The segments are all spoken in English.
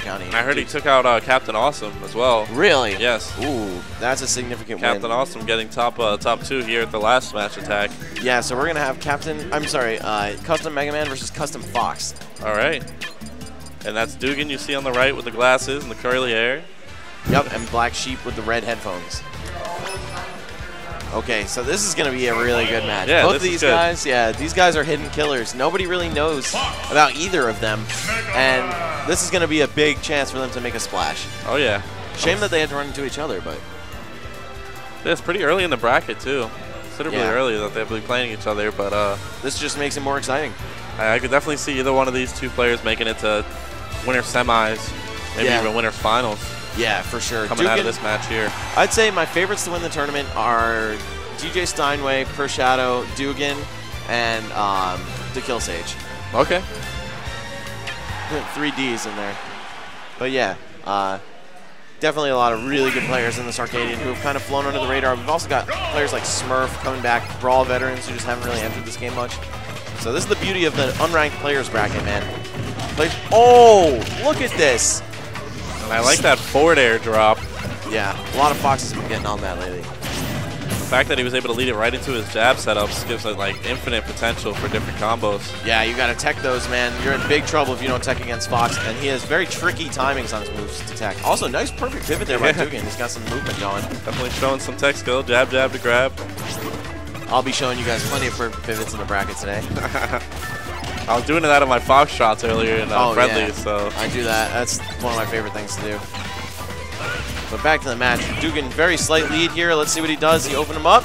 County. I heard he took out Captain Awesome as well. Really? Yes. Ooh, that's a significant Captain win. Awesome getting top 2 here at the last Smash Attack. Yeah, so we're going to have Custom Mega Man versus Custom Fox. All right. And that's Dugan you see on the right with the glasses and the curly hair. Yep, and Black Sheep with the red headphones. Okay, so this is going to be a really good match. Yeah, Both of these guys, these guys are hidden killers. Nobody really knows about either of them, and this is going to be a big chance for them to make a splash. Oh, yeah. Shame that they had to run into each other, but... Yeah, it's pretty early in the bracket, too. Considerably early that they'll be playing each other, but... this just makes it more exciting. I could definitely see either one of these two players making it to winner semis, maybe even winner finals. Yeah, for sure. Coming out of this match here. I'd say my favorites to win the tournament are DJ Steinway, Pershado, Dugan, and the Kill Sage. Okay. 3 Ds in there. But yeah, definitely a lot of really good players in this Arcadian who have kind of flown under the radar. We've also got players like Smurf coming back, Brawl veterans who just haven't really entered this game much. So this is the beauty of the unranked players bracket, man. Oh, look at this. And I like that forward air drop. Yeah, a lot of Foxes have been getting on that lately. The fact that he was able to lead it right into his jab setups gives it like infinite potential for different combos. Yeah, you got to tech those, man. You're in big trouble if you don't tech against Fox, and he has very tricky timings on his moves to tech. Also, nice perfect pivot there by Dugan. He's got some movement going. Definitely showing some tech skill. Jab, jab to grab. I'll be showing you guys plenty of perfect pivots in the bracket today. I was doing that on my Fox shots earlier in friendlies, so I do that. That's one of my favorite things to do. But back to the match. Dugan, very slight lead here. Let's see what he does. He opened him up.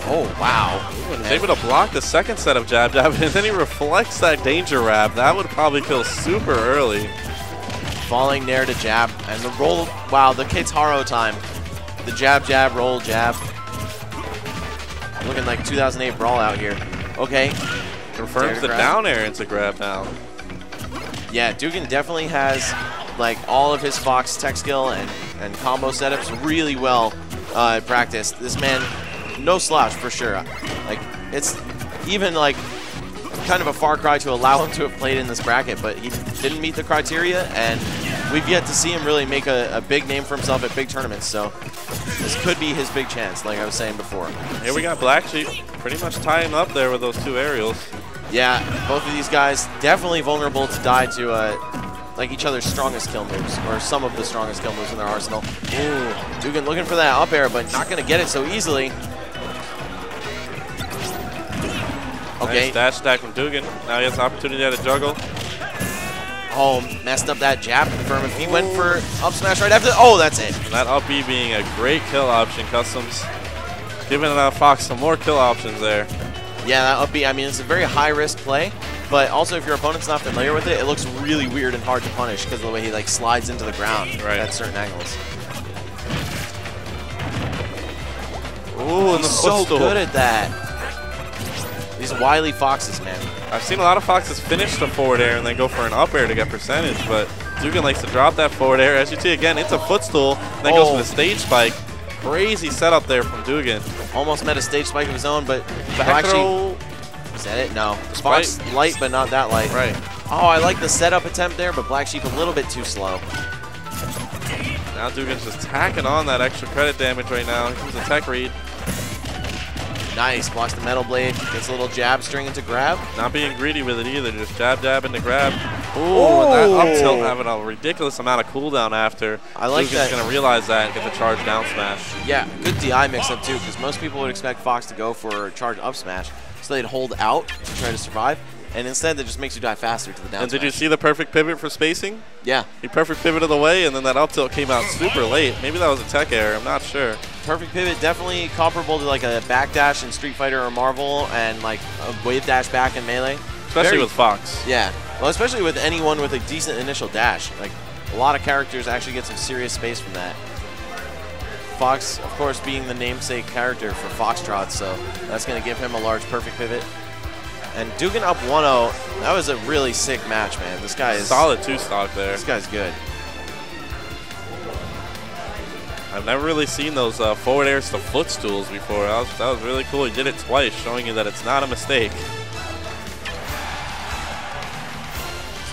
Oh, wow. He's able to block the second set of jab, jab, and then he reflects that danger wrap. That would probably kill super early. Falling nair to jab. And the roll, wow, the Keitaro time. The jab, jab, roll, jab. Looking like 2008 Brawl out here. Okay. Confirms the down air into grab now. Yeah, Dugan definitely has like all of his Fox tech skill and combo setups really well practiced. This man, no slouch for sure. Like, it's even like kind of a far cry to allow him to have played in this bracket, but he didn't meet the criteria, and we've yet to see him really make a big name for himself at big tournaments. So this could be his big chance, like I was saying before. Here we got Black Sheep pretty much tying up there with those 2 aerials. Yeah, both of these guys definitely vulnerable to die to like each other's strongest kill moves, or some of the strongest kill moves in their arsenal. Ooh, Dugan looking for that up air, but not going to get it so easily. Okay. Nice dash stack from Dugan. Now he has an opportunity to juggle. Oh, messed up that jab confirm. If he went for up smash right after, oh, that's it. And that up B being a great kill option. Customs giving Fox some more kill options there. Yeah, that up B, I mean, it's a very high-risk play, but also if your opponent's not familiar with it, it looks really weird and hard to punish because of the way he like slides into the ground at certain angles. Ooh, and he's so good at that. These wily Foxes, man. I've seen a lot of Foxes finish the forward air and then go for an up air to get percentage, but Dugan likes to drop that forward air. As you see again, it's a footstool, and then goes for the stage spike. Crazy setup there from Dugan. Almost met a stage spike of his own, but actually, is that it? No. Fox light, but not that light. Right. Oh, I like the setup attempt there, but Black Sheep a little bit too slow. Now Dugan's just tacking on that extra credit damage right now. Here's a tech read. Nice. Blocks the metal blade. Gets a little jab string into grab. Not being greedy with it either. Just jab, jab into grab. Ooh, and that up tilt having a ridiculous amount of cooldown after. I like Dugan's that. going to realize that and get the charge down smash. Yeah, good DI mix-up too, because most people would expect Fox to go for charge up smash, so they'd hold out to try to survive, and instead that just makes you die faster to the down And smash. did you see the perfect pivot for spacing? Yeah. He perfect pivoted away, and then that up tilt came out super late. Maybe that was a tech error. I'm not sure. Perfect pivot, definitely comparable to like a backdash in Street Fighter or Marvel, and like a wave dash back in Melee. Especially with Fox. Yeah. Well, especially with anyone with a decent initial dash. Like, a lot of characters actually get some serious space from that. Fox, of course, being the namesake character for Foxtrot, so that's going to give him a large perfect pivot. And Dugan up 1-0. That was a really sick match, man. This guy is... Solid 2-stock there. This guy's good. I've never really seen those forward airs to footstools before. That was really cool. He did it twice, showing you that it's not a mistake.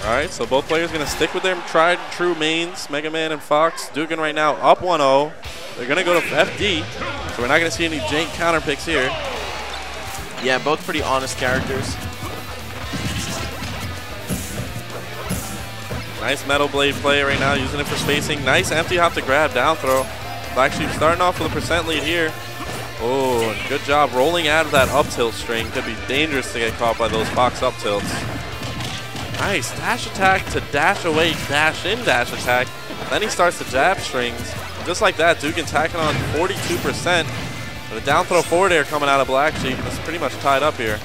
All right, so both players going to stick with their tried and true mains, Mega Man and Fox. Dugan right now up 1-0. They're going to go to FD, so we're not going to see any jank counter picks here. Yeah, both pretty honest characters. Nice Metal Blade play right now, using it for spacing. Nice empty hop to grab, down throw. Black Sheep starting off with a % lead here. Oh, good job rolling out of that up tilt string. Could be dangerous to get caught by those Fox up tilts. Nice dash attack to dash away, dash in, dash attack. Then he starts to jab strings. Just like that, Dugan tacking on 42%. But a down throw forward air coming out of Black Sheep. It's pretty much tied up here.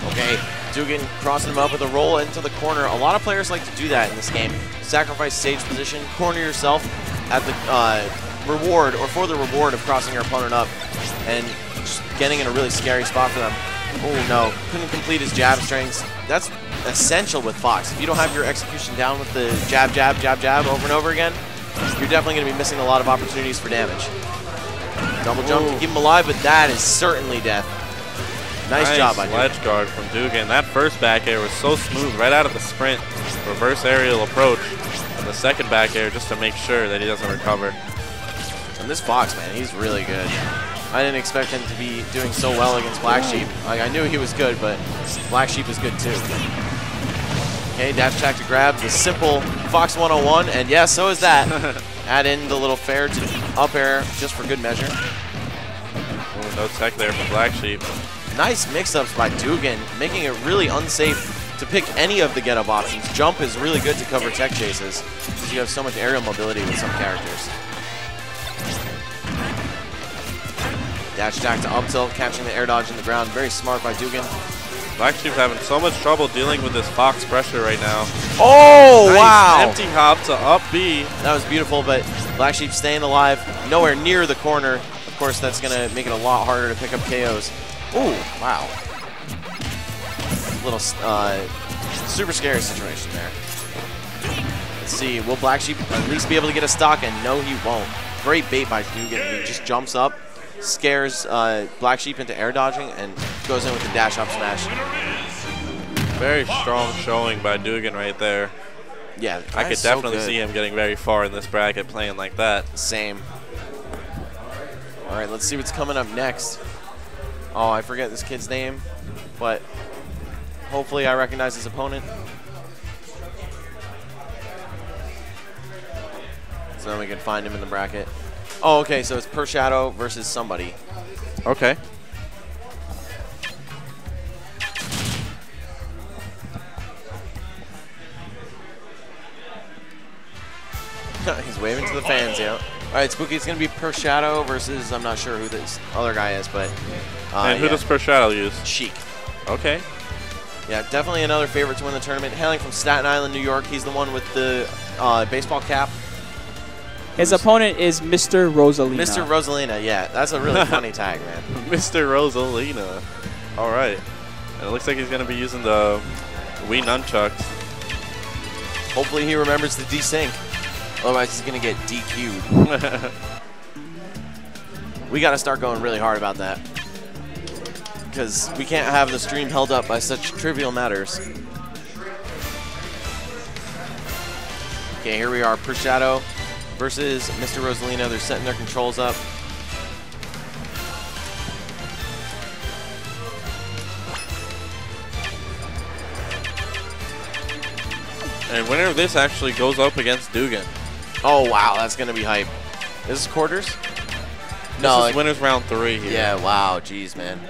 Okay, Dugan crossing him up with a roll into the corner. A lot of players like to do that in this game. Sacrifice stage position, corner yourself at the reward, or for the reward of crossing your opponent up and just getting in a really scary spot for them. Oh no, couldn't complete his jab strings. That's essential with Fox. If you don't have your execution down with the jab, jab, jab, jab over and over again, you're definitely going to be missing a lot of opportunities for damage. Double jump to keep him alive, but that is certainly death. Nice job by Dugan. Ledge guard from Dugan. That first back air was so smooth right out of the sprint. Reverse aerial approach. And the second back air just to make sure that he doesn't recover. And this Fox, man, he's really good. I didn't expect him to be doing so well against Black Sheep. Like, I knew he was good, but Black Sheep is good too. Okay, dash attack to grab the simple Fox 101, and yeah, so is that. Add in the little fair to up air just for good measure. Oh, no tech there from Black Sheep. Nice mix-ups by Dugan, making it really unsafe to pick any of the get-up options. Jump is really good to cover tech chases, because you have so much aerial mobility with some characters. Dash attack to up tilt, catching the air dodge in the ground. Very smart by Dugan. Black Sheep's having so much trouble dealing with this Fox pressure right now. Oh, nice wow! Empty hop to up B. That was beautiful, but Black Sheep staying alive, nowhere near the corner. Of course, that's going to make it a lot harder to pick up KOs. Ooh, wow. Little super scary situation there. Let's see, will Black Sheep at least be able to get a stock? And no, he won't. Great bait by Dugan. He just jumps up, scares Black Sheep into air dodging, and goes in with the dash up smash. Very strong showing by Dugan right there. Yeah, I could definitely see him getting very far in this bracket playing like that. Same. All right, let's see what's coming up next. Oh, I forget this kid's name, but hopefully I recognize his opponent. So then we can find him in the bracket. Oh, okay, so it's Pershado versus somebody. Okay. He's waving to the fans, yeah. All right, Spooky, it's going to be Pershado versus, I'm not sure who this other guy is, but... and who does Pershado use? Sheik. Okay. Yeah, definitely another favorite to win the tournament. Hailing from Staten Island, New York. He's the one with the baseball cap. His opponent is Mr. Rosalina. Mr. Rosalina, yeah. That's a really funny tag, man. Mr. Rosalina. All right. And it looks like he's going to be using the Wii nunchucks. Hopefully he remembers the desync. Otherwise he's going to get DQ'd. We got to start going really hard about that, because we can't have the stream held up by such trivial matters. Okay, here we are, Pershado versus Mr. Rosalina. They're setting their controls up. And winner of this actually goes up against Dugan. Oh, wow, that's going to be hype. Is this quarters? No, this is winners round 3 here. Yeah, wow, jeez, man.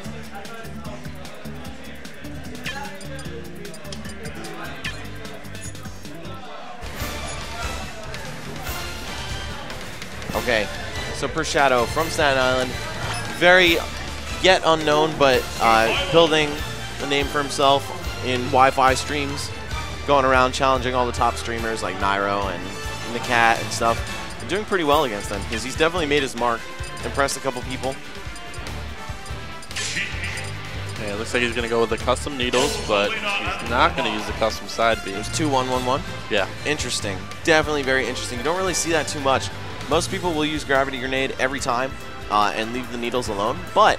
Okay, so Pershado from Staten Island, very yet unknown, but building a name for himself in Wi-Fi streams, going around challenging all the top streamers like Nairo and the Cat and stuff. Doing pretty well against them because he's definitely made his mark, impressed a couple people. Yeah, it looks like he's going to go with the custom needles, but he's not going to use the custom side B. There's 2-1-1-1. Yeah. Interesting. Definitely very interesting. You don't really see that too much. Most people will use Gravity Grenade every time and leave the needles alone, but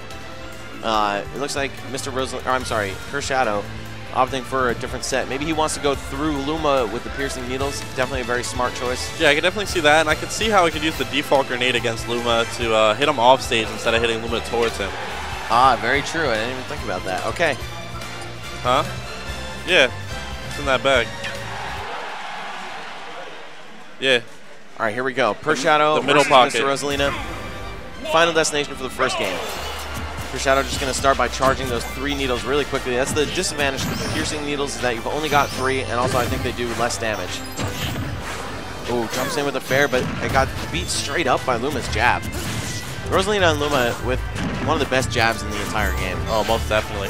it looks like Pershado opting for a different set. Maybe he wants to go through Luma with the piercing needles. Definitely a very smart choice. Yeah, I can definitely see that, and I can see how I could use the default grenade against Luma to hit him off stage instead of hitting Luma towards him. Ah, very true. I didn't even think about that. Okay. Huh? Yeah, it's in that bag. Yeah. All right, here we go. Pershado, the middle pocket. Mr. Rosalina. Final destination for the first game. Pershado just going to start by charging those 3 needles really quickly. That's the disadvantage with the piercing needles, is that you've only got 3, and also I think they do less damage. Ooh, jumps in with a fair, but it got beat straight up by Luma's jab. Rosalina and Luma with one of the best jabs in the entire game. Oh, most definitely.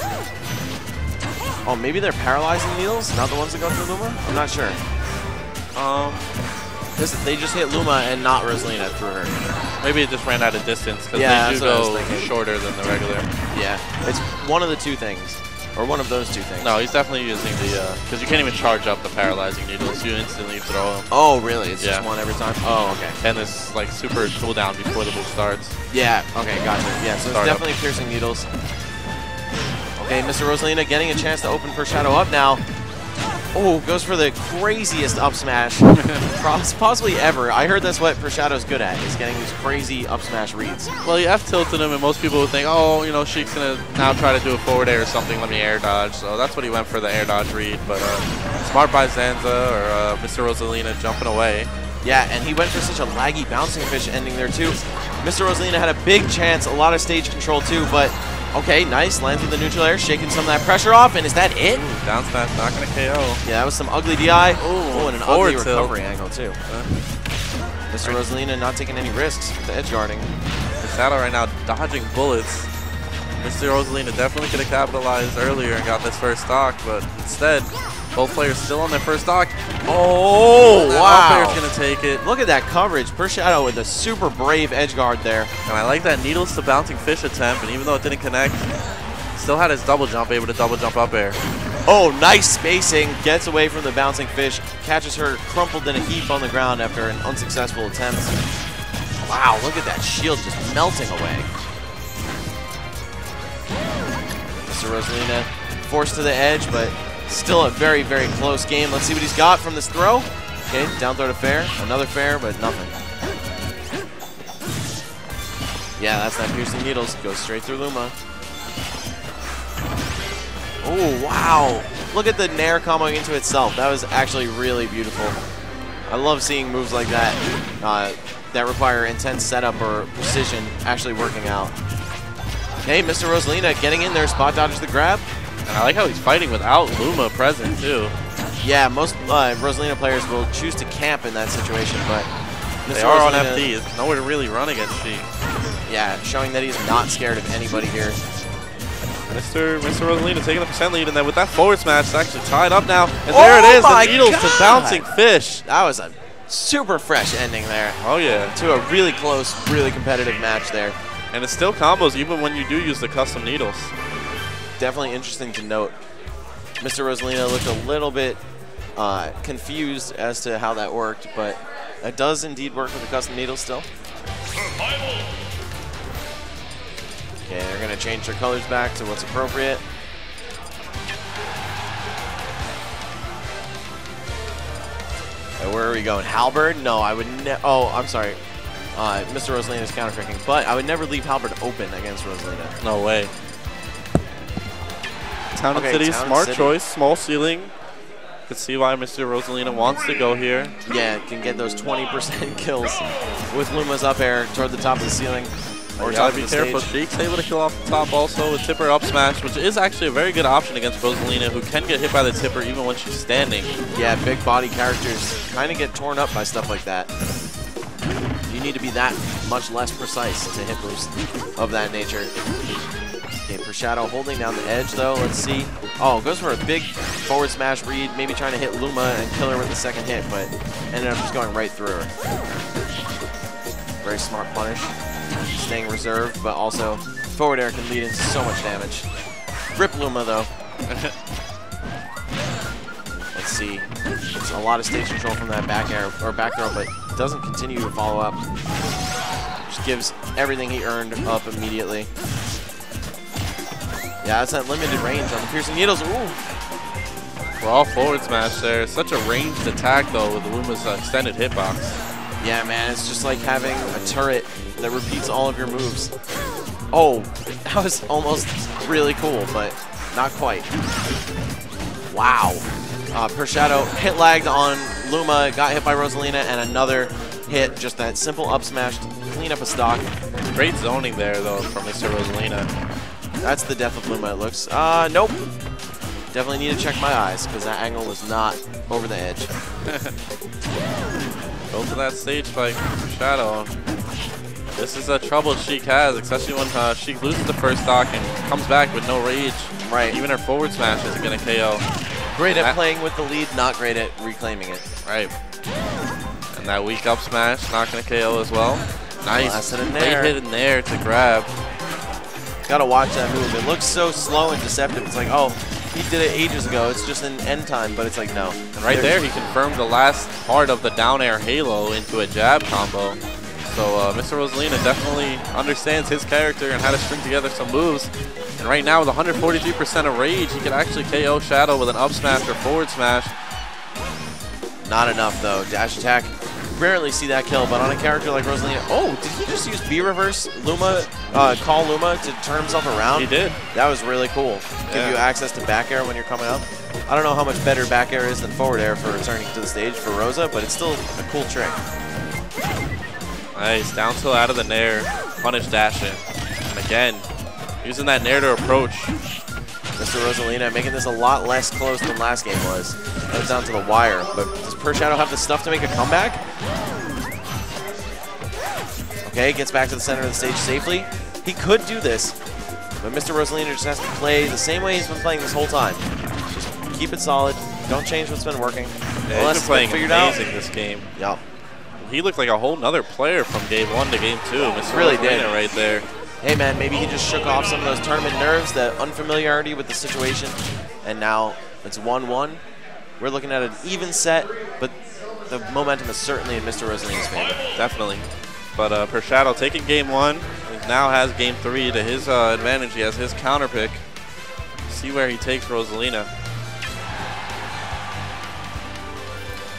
Oh, maybe they're paralyzing needles, not the ones that go through Luma? I'm not sure. They just hit Luma and not Rosalina through her. Maybe it just ran out of distance because yeah, they do go shorter than the regular. Yeah, it's one of the 2 things, or one of those 2 things. No, he's definitely using the, because you can't even charge up the paralyzing needles. You instantly throw them. Oh, really? It's just one every time? Oh, okay. And it's like super cooldown before the move starts. Yeah, okay, gotcha. Yeah, so it's definitely piercing needles. Okay, Mr. Rosalina getting a chance to open Pershado up now. Oh, goes for the craziest up smash possibly ever. I heard that's what Pershado's good at, is getting these crazy up smash reads. Well, you F-tilted him, and most people would think, oh, you know, Sheik's going to now try to do a forward air or something, let me air dodge. So that's what he went for, the air dodge read. But smart by Zanza or Mr. Rosalina jumping away. Yeah, and he went for such a laggy bouncing fish ending there, too. Mr. Rosalina had a big chance, a lot of stage control, too, but okay, nice. Lands with the neutral air, shaking some of that pressure off, and is that it? Ooh, down smash, not going to KO. Yeah, that was some ugly DI. Oh, and an ugly recovery angle, too. Mr. Rosalina not taking any risks with the edge guarding. Pershado right now dodging bullets. Mr. Rosalina definitely could have capitalized earlier and got this first stock, but instead, both players still on their first stock. Oh, wow. Player's going to take it. Look at that coverage. Pershado with a super brave edge guard there. And I like that needles to bouncing fish attempt, and even though it didn't connect, still had his double jump, able to double jump up air. Oh, nice spacing. Gets away from the bouncing fish. Catches her crumpled in a heap on the ground after an unsuccessful attempt. Wow, look at that shield just melting away. Mr. Rosalina forced to the edge, but still a very, very close game. Let's see what he's got from this throw. Okay, down throw to fair. Another fair, but nothing. Yeah, that's that piercing needles. Goes straight through Luma. Oh, wow. Look at the Nair comboing into itself. That was actually really beautiful. I love seeing moves like that that require intense setup or precision actually working out. Okay, Mr. Rosalina getting in there, spot dodges the grab. And I like how he's fighting without Luma present, too. Yeah, most Rosalina players will choose to camp in that situation, but they are on FD. There's nowhere to really run against Sheik. Yeah, showing that he's not scared of anybody here. Mr. Rosalina taking the percent lead, and then with that forward smash, it's actually tied up now. And there it is, the needles to bouncing fish. That was a super fresh ending there. Oh, yeah. To a really close, really competitive match there. And it's still combos even when you do use the custom needles. Definitely interesting to note. Mr. Rosalina looked a little bit confused as to how that worked, but it does indeed work with the custom needles still. Okay, they're going to change their colors back to what's appropriate. Okay, where are we going? Halberd? No, I would oh, I'm sorry. Mr. Rosalina is counter-tricking, but I would never leave Halberd open against Rosalina. No way. Town and City, smart choice, small ceiling. You can see why Mr. Rosalina wants to go here. Yeah, can get those 20% kills with Luma's up air toward the top of the ceiling. Or gotta be careful. Sheik's able to kill off the top also with tipper up smash, which is actually a very good option against Rosalina, who can get hit by the tipper even when she's standing. Yeah, big body characters kind of get torn up by stuff like that. You need to be that much less precise to hit moves of that nature. Okay, Pershado holding down the edge though. Let's see. Oh, goes for a big forward smash read, maybe trying to hit Luma and kill her with the second hit, but ended up just going right through her. Very smart punish. Staying reserved, but also forward air can lead into so much damage. Rip Luma though. Let's see. It's a lot of stage control from that back air or back throw, but doesn't continue to follow up. Just gives everything he earned up immediately. Yeah, that's that limited range on the piercing needles. Ooh. Raw forward smash there. Such a ranged attack, though, with Luma's extended hitbox. Yeah, man, it's just like having a turret that repeats all of your moves. Oh, that was almost really cool, but not quite. Wow. Pershado hit lagged on Luma, got hit by Rosalina, and another hit, just that simple up smash to clean up a stock. Great zoning there, though, from Mr. Rosalina. That's the death of Luma, it looks. Nope. Definitely need to check my eyes, because that angle was not over the edge. Go to that stage spike, Pershado. This is a trouble Sheik has, especially when Sheik loses the first stock and comes back with no rage. Right. Even her forward smash isn't going to KO. Great at playing with the lead, not great at reclaiming it. Right. And that weak up smash, not going to KO as well. Nice. Late hit in there to grab. Gotta watch that move. It looks so slow and deceptive. It's like, oh, he did it ages ago. It's just an end time, but it's like, no. And right there, he confirmed the last part of the down air halo into a jab combo. So Mr. Rosalina definitely understands his character and how to string together some moves. And right now, with 143% of rage, he can actually KO Shadow with an up smash or forward smash. Not enough, though. Dash attack. Rarely see that kill, but on a character like Rosalina, oh, did he just use B reverse Luma, call Luma to turn himself around? He did. That was really cool. Give you access to back air when you're coming up. I don't know how much better back air is than forward air for returning to the stage for Rosa, but it's still a cool trick. Nice, down tilt out of the nair, punish dash in. And again, using that nair to approach. Mr. Rosalina making this a lot less close than last game was. That was down to the wire, but does Pershado have the stuff to make a comeback? Okay, gets back to the center of the stage safely. He could do this, but Mr. Rosalina just has to play the same way he's been playing this whole time. Just keep it solid. Don't change what's been working. Yeah, he's been playing amazing this game. Yep. He looked like a whole nother player from game 1 to game 2. Mr. Really Rosalina did. Right there. Hey man, maybe he just shook off some of those tournament nerves, that unfamiliarity with the situation, and now it's 1-1. We're looking at an even set, but the momentum is certainly in Mr. Rosalina's favor. Definitely. But Pershado taking game 1, and now has game 3 to his advantage. He has his counter pick. See where he takes Rosalina.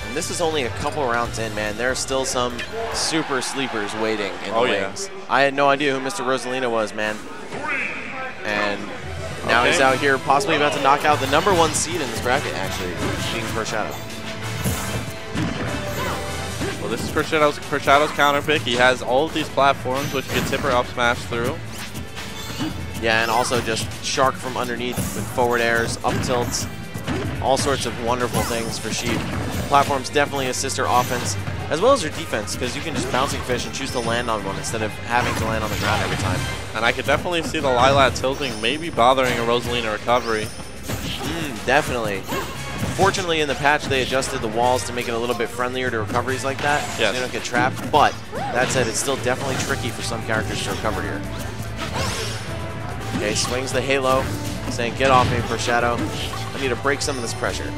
And this is only a couple rounds in, man. There are still some super sleepers waiting in the wings. Yeah. I had no idea who Mr. Rosalina was, man. And now he's out here possibly about to knock out the #1 seed in this bracket, actually, being Pershado. Well, this is Pershado's counter pick. He has all of these platforms, which you can tip her up smash through. Yeah, and also just shark from underneath with forward airs, up tilts, all sorts of wonderful things for Sheik. Platforms definitely assist her offense, as well as her defense, because you can just bouncing fish and choose to land on one instead of having to land on the ground every time. And I could definitely see the Lilat tilting maybe bothering a Rosalina recovery. Definitely. Fortunately, in the patch, they adjusted the walls to make it a little bit friendlier to recoveries like that, so they don't get trapped. But that said, it's still definitely tricky for some characters to recover here. Okay, swings the halo, saying, "Get off me, Pershado. I need to break some of this pressure."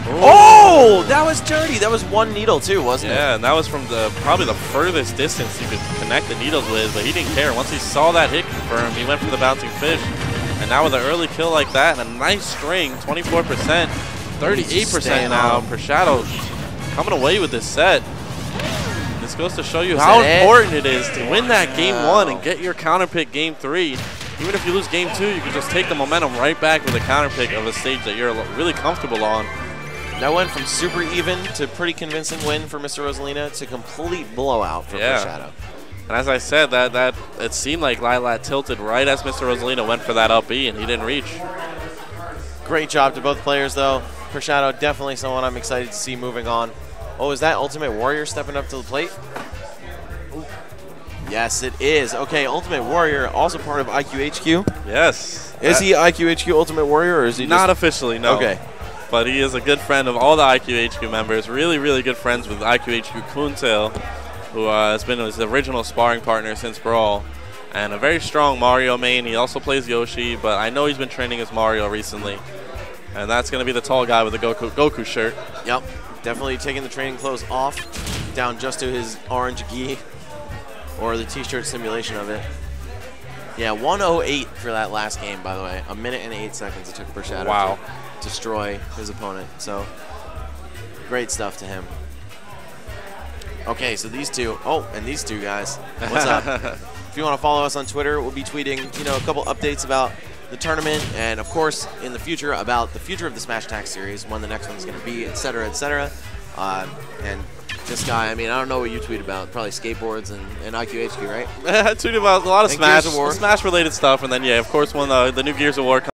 Ooh. Oh, that was dirty. That was one needle too, wasn't it? Yeah, and that was from probably the furthest distance you could connect the needles with, but he didn't care. Once he saw that hit confirmed, he went for the bouncing fish. And now with an early kill like that and a nice string, 24%, 38% now. Pershado coming away with this set. This goes to show you how important it is to win that game 1 and get your counter pick game 3. Even if you lose game 2, you can just take the momentum right back with a counter pick of a stage that you're really comfortable on. That went from super even to pretty convincing win for Mr. Rosalina to complete blowout for Pershado. And as I said, that it seemed like Lilat tilted right as Mr. Rosalina went for that up B, and he didn't reach. Great job to both players, though. Pershado definitely someone I'm excited to see moving on. Oh, is that Ultimate Warrior stepping up to the plate? Ooh. Yes, it is. Okay, Ultimate Warrior, also part of IQHQ. Yes. Is he IQHQ Ultimate Warrior, or is he not officially, no. Okay. But he is a good friend of all the IQHQ members. Really, really good friends with IQHQ Kuntail, who has been his original sparring partner since Brawl. And a very strong Mario main. He also plays Yoshi, but I know he's been training as Mario recently. And that's going to be the tall guy with the Goku shirt. Yep. Definitely taking the training clothes off, down just to his orange gi, or the t-shirt simulation of it. Yeah, 1:08 for that last game, by the way. 1 minute and 8 seconds it took Pershado destroy his opponent. So great stuff to him. Okay, so these two. Oh, and these two guys. What's up? If you want to follow us on Twitter, we'll be tweeting, a couple updates about the tournament, and of course, in the future, about the future of the Smash Attack series, when the next one's going to be, etc., etc. And this guy, I mean, I don't know what you tweet about. Probably skateboards and IQHQ, right? I tweet about a lot of and Smash-related stuff, and then, yeah, of course, when the new Gears of War comes